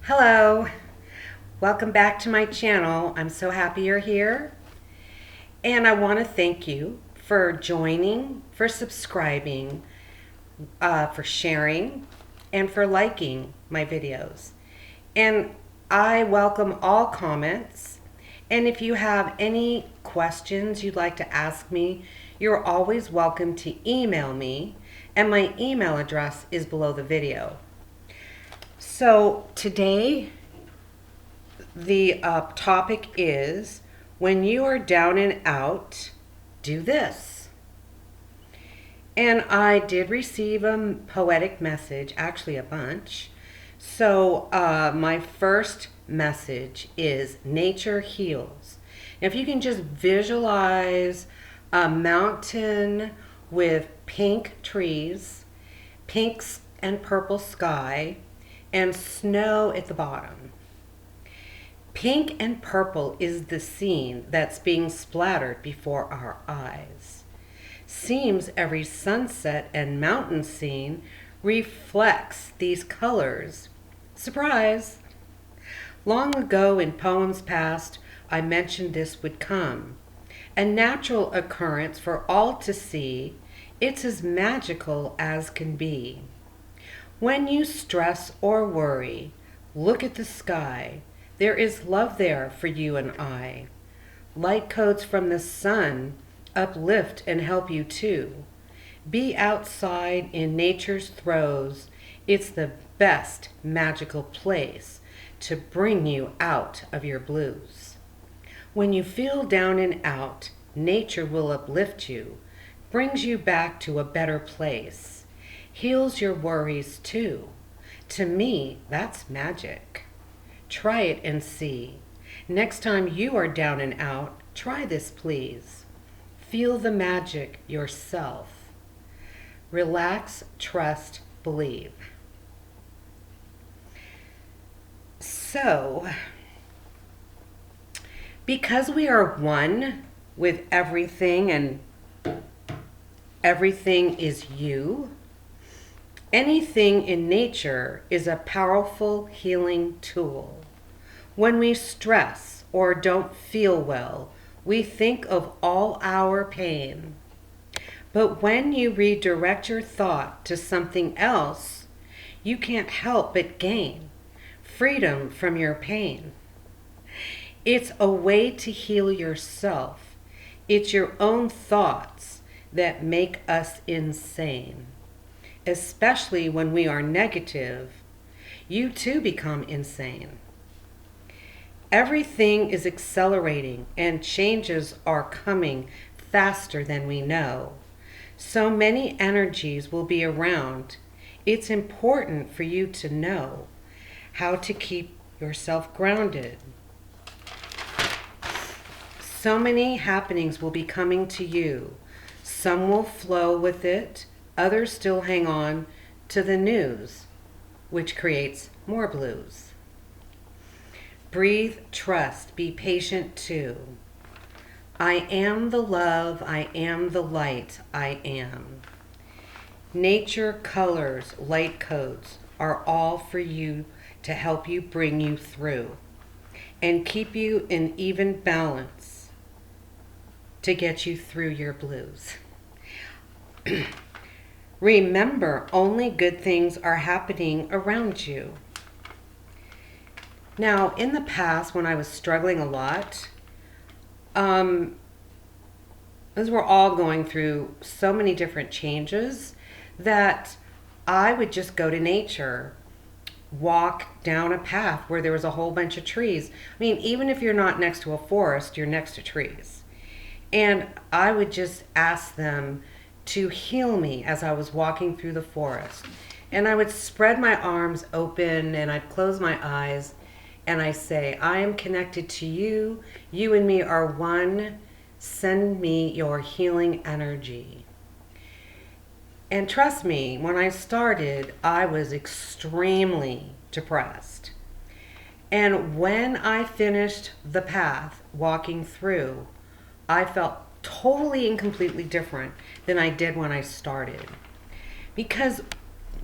Hello, welcome back to my channel. I'm so happy you're here. And I want to thank you for joining, for subscribing, for sharing, and for liking my videos. And I welcome all comments. And if you have any questions you'd like to ask me, you're always welcome to email me. And my email address is below the video. So today, the topic is, when you are down and out, do this. And I did receive a poetic message, actually a bunch. So my first message is nature heals. Now, if you can just visualize a mountain with pink trees, pink and purple sky, and snow at the bottom. Pink and purple is the scene that's being splattered before our eyes. Seems every sunset and mountain scene reflects these colors. Surprise! Long ago in poems past, I mentioned this would come. A natural occurrence for all to see. It's as magical as can be. When you stress or worry, look at the sky. There is love there for you and I. Light codes from the sun uplift and help you too. Be outside in nature's throes. It's the best magical place to bring you out of your blues. When you feel down and out, nature will uplift you, brings you back to a better place. Heals your worries too. To me, that's magic. Try it and see. Next time you are down and out, try this please. Feel the magic yourself. Relax, trust, believe. So, because we are one with everything and everything is you, anything in nature is a powerful healing tool. When we stress or don't feel well, we think of all our pain. But when you redirect your thought to something else, you can't help but gain freedom from your pain. It's a way to heal yourself. It's your own thoughts that make us insane. Especially when we are negative, you too become insane. Everything is accelerating and changes are coming faster than we know. So many energies will be around. It's important for you to know how to keep yourself grounded. So many happenings will be coming to you. Some will flow with it. Others still hang on to the news, which creates more blues. Breathe, trust, be patient too. I am the love, I am the light, I am. Nature, colors, light codes are all for you to help you bring you through and keep you in even balance to get you through your blues. Remember, only good things are happening around you. Now, in the past, when I was struggling a lot, as we're all going through so many different changes, that I would just go to nature, walk down a path where there was a whole bunch of trees. I mean, even if you're not next to a forest, you're next to trees. And I would just ask them to heal me as I was walking through the forest. And I would spread my arms open and I'd close my eyes and I say, I am connected to you. You and me are one. Send me your healing energy. And trust me, when I started, I was extremely depressed. And when I finished the path walking through, I felt totally and completely different than I did when I started. Because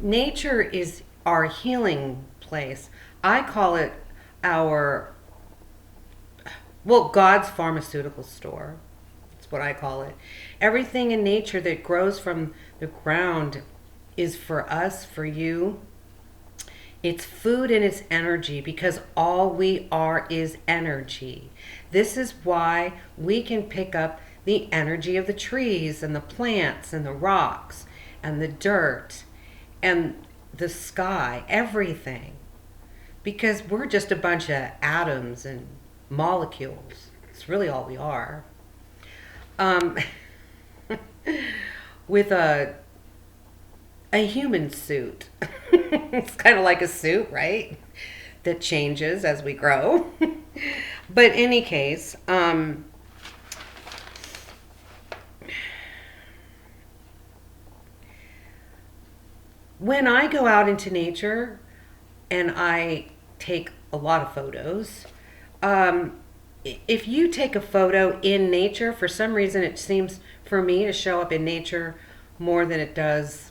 nature is our healing place. I call it our, well, God's pharmaceutical store. That's what I call it. Everything in nature that grows from the ground is for us, for you. It's food and it's energy, because all we are is energy. This is why we can pick up the energy of the trees and the plants and the rocks and the dirt and the sky, everything. Because we're just a bunch of atoms and molecules. It's really all we are. Um, with a human suit. It's kind of like a suit, right? That changes as we grow. But in any case, when I go out into nature and I take a lot of photos, if you take a photo in nature, for some reason it seems for me to show up in nature more than it does,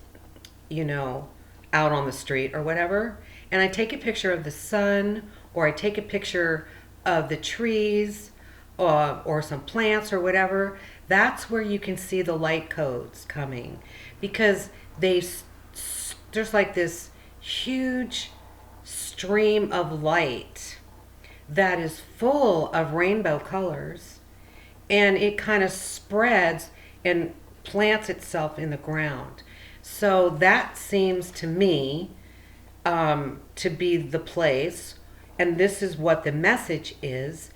out on the street or whatever. And I take a picture of the sun, or I take a picture of the trees, or some plants or whatever. That's where you can see the light codes coming, because there's like this huge stream of light that is full of rainbow colors, and it kind of spreads and plants itself in the ground. So that seems to me to be the place, and this is what the message is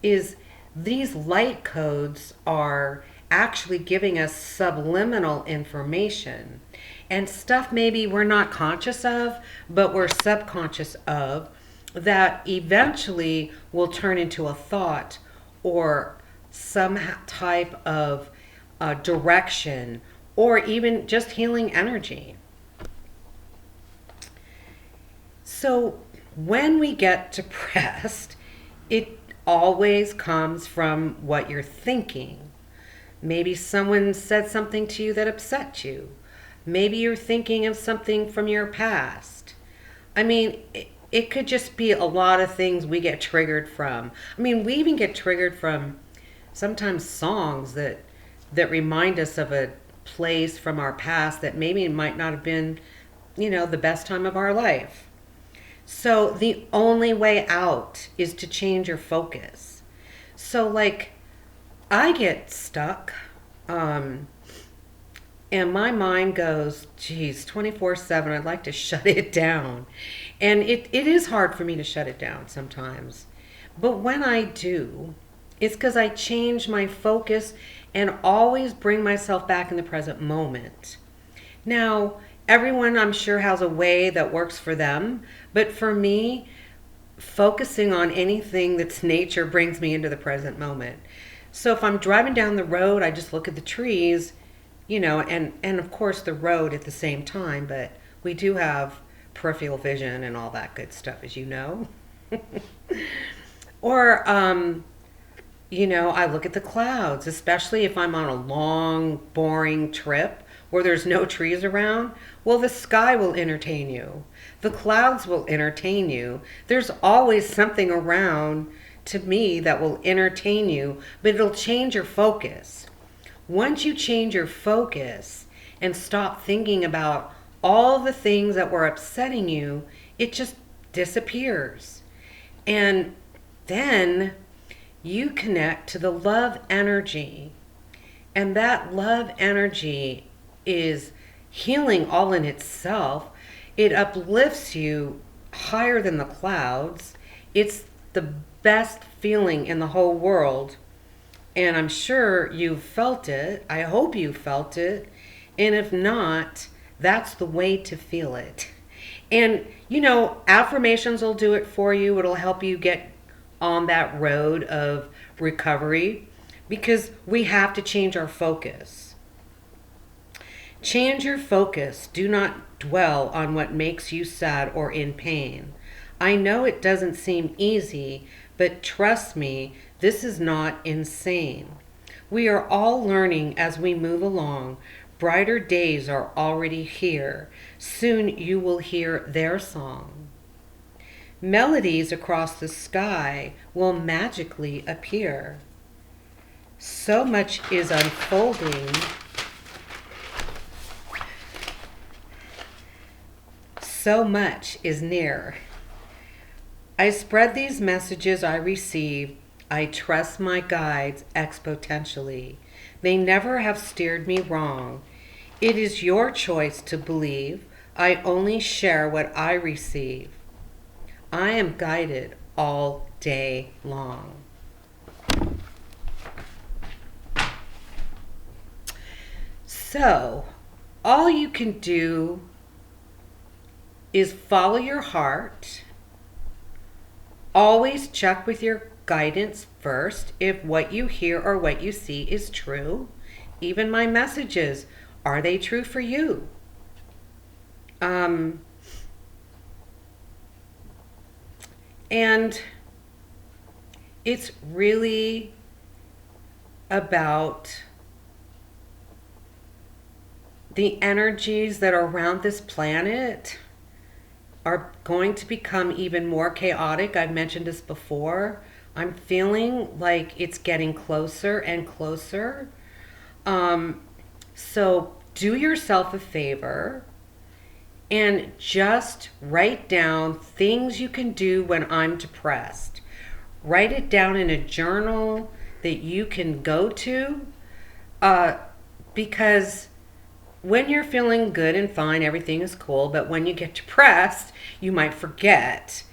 these light codes are actually giving us subliminal information and stuff maybe we're not conscious of, but we're subconscious of, that eventually will turn into a thought or some type of direction, or even just healing energy. So when we get depressed, it always comes from what you're thinking. Maybe someone said something to you that upset you. Maybe you're thinking of something from your past. I mean, it could just be a lot of things we get triggered from. I mean, we even get triggered from sometimes songs that remind us of a place from our past that maybe might not have been, the best time of our life. So the only way out is to change your focus. So like, I get stuck, and my mind goes, geez, 24/7, I'd like to shut it down. And it is hard for me to shut it down sometimes. But when I do, it's because I change my focus and always bring myself back in the present moment. Now, everyone, I'm sure, has a way that works for them. But for me, focusing on anything that's nature brings me into the present moment. So if I'm driving down the road, I just look at the trees, and of course the road at the same time. But we do have peripheral vision and all that good stuff, as you know. Or, I look at the clouds, especially if I'm on a long, boring trip where there's no trees around. Well, the sky will entertain you. The clouds will entertain you. There's always something around, to me, that will entertain you, but it'll change your focus. Once you change your focus and stop thinking about all the things that were upsetting you, it just disappears. And then you connect to the love energy. And that love energy is healing all in itself. It uplifts you higher than the clouds. It's the best feeling in the whole world. And I'm sure you've felt it. I hope you felt it. And if not, that's the way to feel it. And, affirmations will do it for you. It'll help you get on that road of recovery, because we have to change our focus. Change your focus. Do not dwell on what makes you sad or in pain. I know it doesn't seem easy, but trust me, this is not insane. We are all learning as we move along. Brighter days are already here. Soon you will hear their song. Melodies across the sky will magically appear. So much is unfolding. So much is near. I spread these messages I receive. I trust my guides exponentially. They never have steered me wrong. It is your choice to believe. I only share what I receive. I am guided all day long. So, all you can do is follow your heart. Always check with your guidance first if what you hear or what you see is true. Even my messages, are they true for you? And it's really about the energies that are around this planet are going to become even more chaotic. I've mentioned this before. I'm feeling like it's getting closer and closer. So do yourself a favor and just write down things you can do when I'm depressed. Write it down in a journal that you can go to, because when you're feeling good and fine, everything is cool, but when you get depressed, you might forget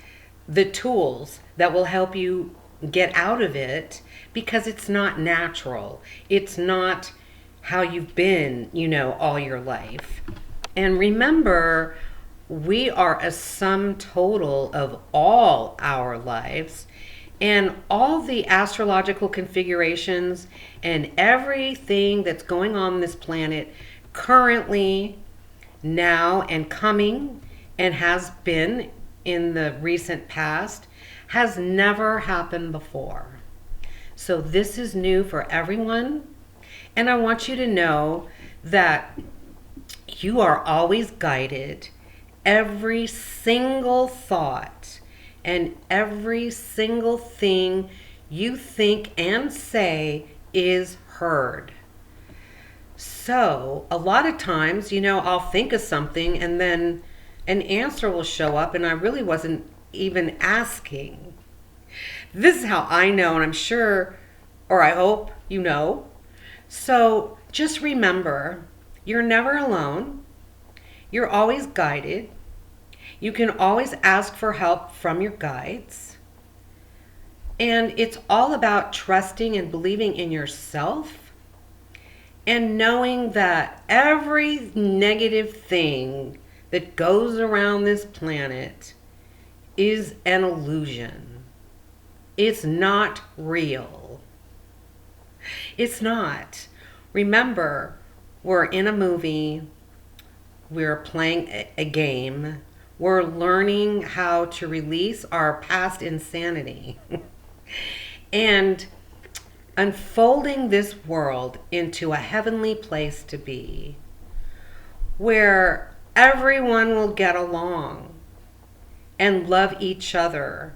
the tools that will help you get out of it, because it's not natural. It's not how you've been, all your life. And remember, we are a sum total of all our lives, and all the astrological configurations and everything that's going on this planet currently, now, and coming, and has been in the recent past, has never happened before. So this is new for everyone. And I want you to know that you are always guided. Every single thought and every single thing you think and say is heard. So a lot of times, I'll think of something and then an answer will show up and I really wasn't even asking. This is how I know, and I'm sure, or I hope you know. So just remember, you're never alone. You're always guided. You can always ask for help from your guides. And it's all about trusting and believing in yourself and knowing that every negative thing that goes around this planet is an illusion. It's not real. It's not. Remember, we're in a movie. We're playing a game. We're learning how to release our past insanity and unfolding this world into a heavenly place to be, where everyone will get along and love each other.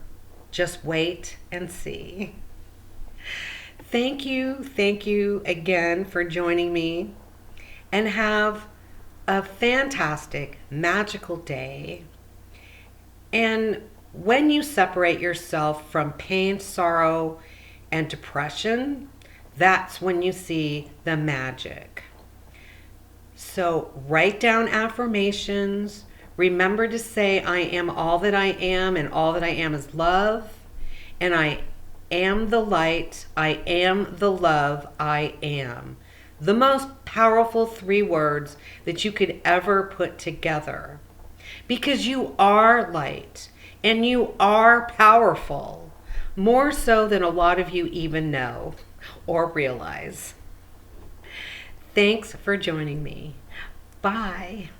Just wait and see. Thank you again for joining me, and have a fantastic, magical day. And when you separate yourself from pain, sorrow, and depression, that's when you see the magic. So write down affirmations. Remember to say, I am all that I am, and all that I am is love. And I am the light. I am the love. I am. The most powerful 3 words that you could ever put together. Because you are light and you are powerful. More so than a lot of you even know or realize. Thanks for joining me. Bye.